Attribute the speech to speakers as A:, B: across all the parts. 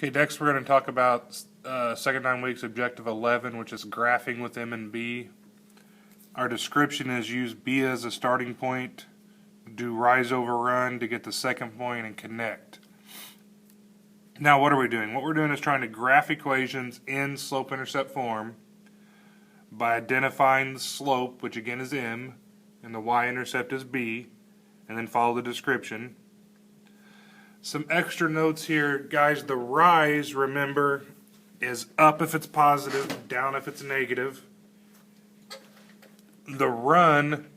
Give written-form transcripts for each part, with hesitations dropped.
A: Okay, next we're going to talk about second 9 weeks objective 11, which is graphing with M and B. Our description is use B as a starting point, do rise over run to get the second point, and connect. Now what are we doing? What we're doing is trying to graph equations in slope-intercept form by identifying the slope, which again is M, and the y-intercept is B, and then follow the description. Some extra notes here, guys. The rise, remember, is up if it's positive, down if it's negative. The run,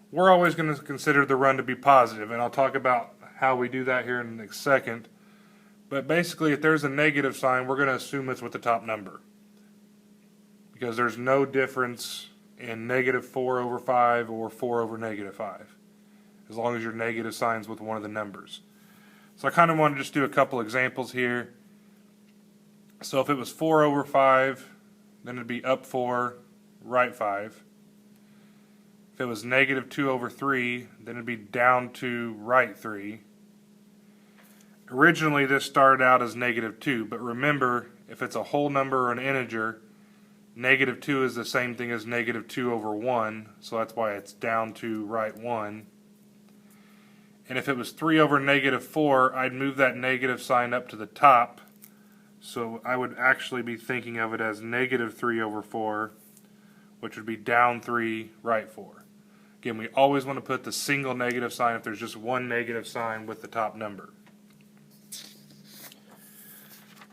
A: we're always going to consider the run to be positive, and I'll talk about how we do that here in a second. But basically, if there's a negative sign, we're going to assume it's with the top number, because there's no difference in negative 4 over 5 or 4 over negative 5, as long as your negative sign's with one of the numbers. So I kind of want to just do a couple examples here. So if it was 4 over 5, then it'd be up 4, right 5. If it was negative 2 over 3, then it'd be down 2, right 3. Originally this started out as negative 2, but remember, if it's a whole number or an integer, negative 2 is the same thing as negative 2 over 1, so that's why it's down 2, right 1. And if it was 3 over negative 4, I'd move that negative sign up to the top. So I would actually be thinking of it as negative 3 over 4, which would be down 3, right 4. Again, we always want to put the single negative sign if there's just one negative sign with the top number.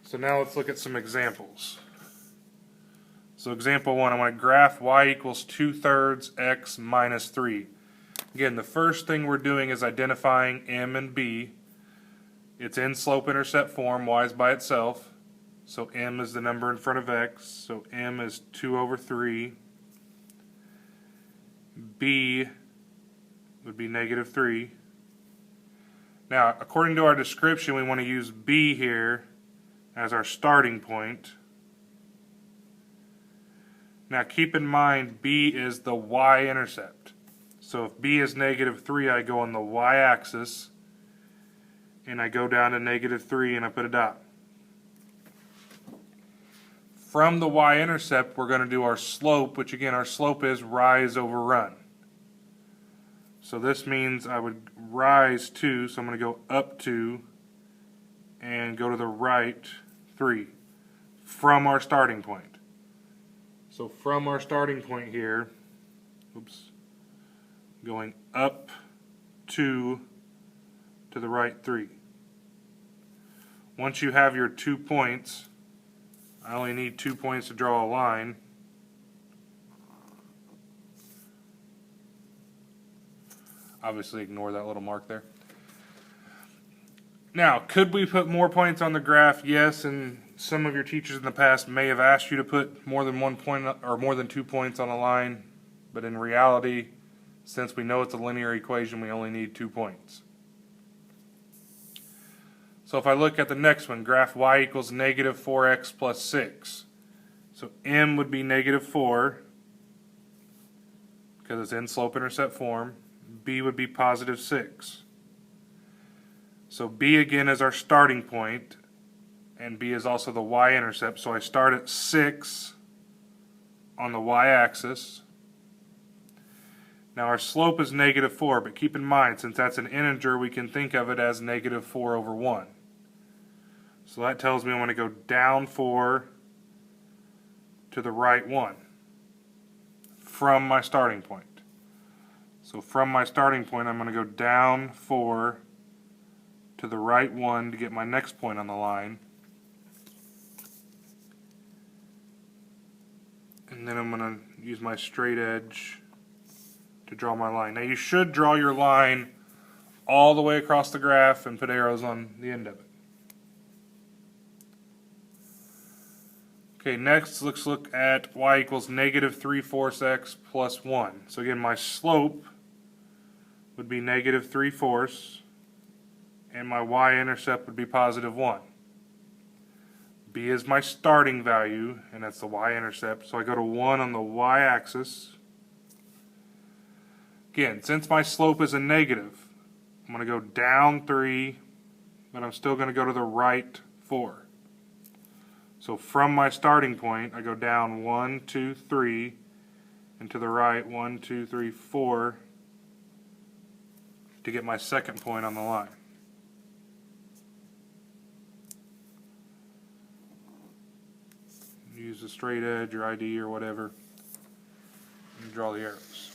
A: So now let's look at some examples. So example 1, I want to graph y equals 2/3 x minus 3. Again, the first thing we're doing is identifying M and B. It's in slope-intercept form, y is by itself. So M is the number in front of x, so M is 2 over 3. B would be negative 3. Now, according to our description, we want to use B here as our starting point. Now keep in mind, B is the y-intercept. So if B is negative 3, I go on the y-axis, and I go down to negative 3 and I put a dot. From the y-intercept, we're going to do our slope, which again, our slope is rise over run. So this means I would rise 2, so I'm going to go up 2 and go to the right 3 from our starting point. So from our starting point here, going up 2 to the right 3. Once you have your 2 points, I only need 2 points to draw a line. Obviously ignore that little mark there. Now, could we put more points on the graph? Yes, and some of your teachers in the past may have asked you to put more than 1 point or more than 2 points on a line, but in reality, since we know it's a linear equation, we only need 2 points. So if I look at the next one, graph y equals negative 4x plus 6. So M would be negative 4, because it's in slope-intercept form. B would be positive 6. So B again is our starting point, and B is also the y-intercept. So I start at 6 on the y-axis. Now our slope is negative 4, but keep in mind, since that's an integer, we can think of it as negative 4 over 1. So that tells me I want to go down 4 to the right 1 from my starting point. So from my starting point, I'm going to go down 4 to the right 1 to get my next point on the line. And then I'm going to use my straight edge to draw my line. Now you should draw your line all the way across the graph and put arrows on the end of it. Okay, next let's look at y equals negative 3/4 x plus 1. So again, my slope would be negative 3/4, and my y-intercept would be positive 1. B is my starting value, and that's the y-intercept. So I go to 1 on the y-axis. Again, since my slope is a negative, I'm going to go down 3, but I'm still going to go to the right 4. So from my starting point, I go down 1, 2, 3, and to the right 1, 2, 3, 4 to get my second point on the line. Use a straight edge or ID or whatever and draw the arrows.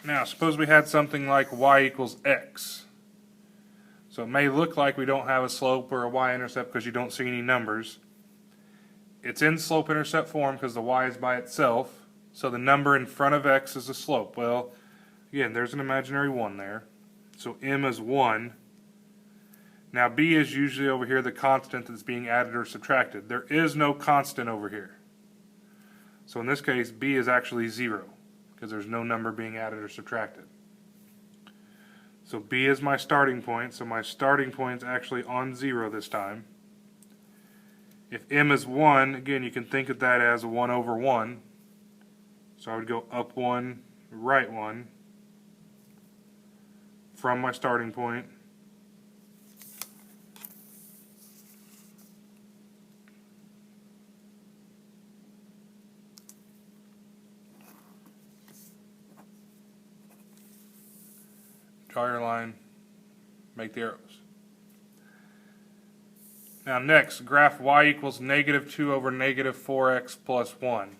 A: Now suppose we had something like y equals x. So it may look like we don't have a slope or a y-intercept because you don't see any numbers. It's in slope-intercept form because the y is by itself, so the number in front of x is a slope. Well, again, there's an imaginary 1 there, so m is 1. Now b is usually over here the constant that's being added or subtracted. There is no constant over here. So in this case, b is actually 0 because there's no number being added or subtracted. So b is my starting point, so my starting point is actually on 0 this time. If m is 1, again, you can think of that as 1 over 1. So I would go up 1, right 1 from my starting point. Draw your line, make the arrows. Now next, graph y equals negative 2 over negative 4x plus 1.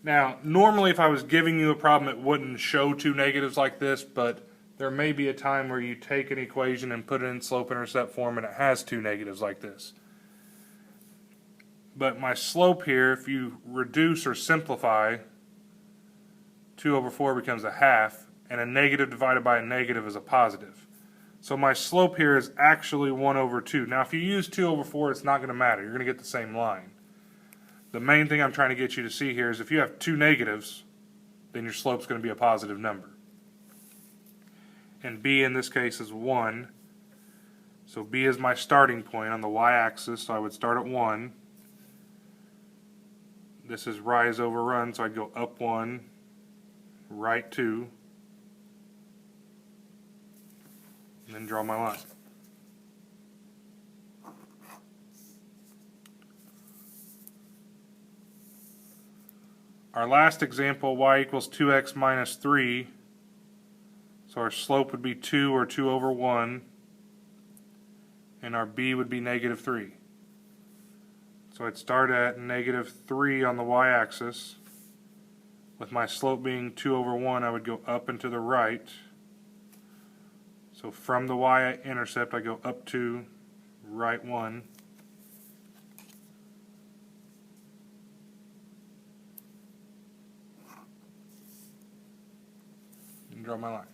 A: Now, normally if I was giving you a problem, it wouldn't show two negatives like this, but there may be a time where you take an equation and put it in slope-intercept form and it has two negatives like this. But my slope here, if you reduce or simplify, 2 over 4 becomes a half, and a negative divided by a negative is a positive. So my slope here is actually 1 over 2. Now if you use 2 over 4, it's not going to matter. You're going to get the same line. The main thing I'm trying to get you to see here is if you have two negatives, then your slope's going to be a positive number. And b in this case is 1. So b is my starting point on the y-axis, so I would start at 1. This is rise over run, so I'd go up 1, right 2, and then draw my line. Our last example, y equals 2x minus 3, so our slope would be 2 or 2 over 1, and our b would be negative 3. So I'd start at negative 3 on the y-axis. With my slope being 2 over 1, I would go up and to the right. So from the y-intercept, I go up 2, right 1. And draw my line.